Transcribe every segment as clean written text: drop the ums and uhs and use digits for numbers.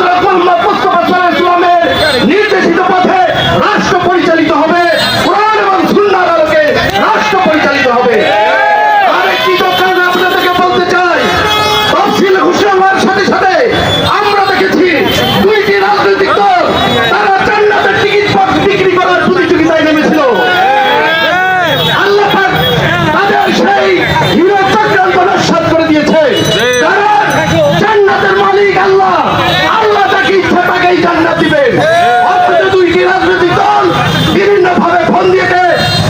হযরত মুহাম্মদ মুস্তাফা সাল্লাল্লাহু আলাইহি ওয়াসাল্লামের নির্দেশিত পথে রাষ্ট্র পরিচালিত হবে, কোরআন এবং সুন্নাহর আলোকে রাষ্ট্র পরিচালিত হবে। আরেকটি কথা আপনাদেরকে বলতে চাই, তফসিল ঘোষণা হওয়ার সাথে সাথে আমরা দেখেছি দুইটি রাজনৈতিক দল তারা জান্নাতের টিকিট বিক্রি করার প্রতিযোগিতায় নেমেছিল। আল্লাহ পাক তাদের সেই হিরো চক্রান্ত নস্যাৎ করে দিয়েছে। কারণ জান্নাতের মালিক আল্লাহ, আল্লাহ যাকে ইচ্ছা তাকেই জান্নাত দিবেন। অথচ দুইটি রাজনৈতিক দল বিভিন্ন ভাবে ফোন দিয়ে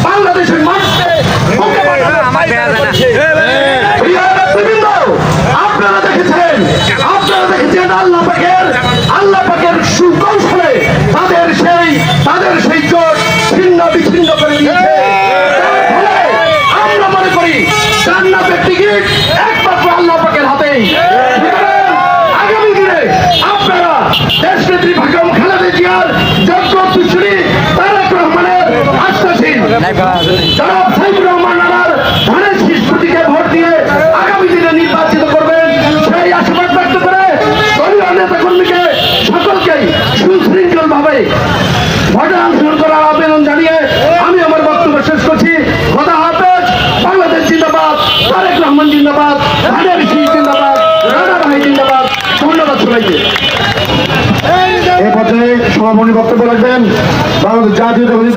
বাংলাদেশের মানুষকে আপনারা দেখেছেন আল্লাহ পাকের সুকৌশলে তাদের সেই জোট ছিন্ন বিচ্ছিন্ন করে দিয়েছে। আমরা মনে করি জান্নাতের টিকিট একমাত্র আল্লাহ পাকের হাতেই। আগামী দিনে আপনারা দেশনেত্রী বেগম খালেদা জিয়ার যোগ্য উত্তরসূরি তারেক রহমানের আশ্বাসীন জনাব সাইফুর রহমান আনার ধানের শীষ প্রতীকে ভোট দিয়ে আগামী দিনে নির্বাচিত করবেন, সেই আশাবাদ ব্যক্ত করে দলীয় নেতা কর্মীকে সকলকেই সুশৃঙ্খল ভাবে ভোটে অংশগ্রহণ করার আবেদন জানিয়ে আমি আমার বক্তব্য শেষ করছি। খোদা হাফেজ। বাংলাদেশ জিন্দাবাদ, তারেক রহমান জিন্দাবাদ, ধানের শীষ জিন্দাবাদ, রানা ভাই জিন্দাবাদ। ধন্যবাদ সবাইকে। এই পর্যায়ে সমাপনী বক্তব্য রাখবেন বাংলাদেশ জাতীয়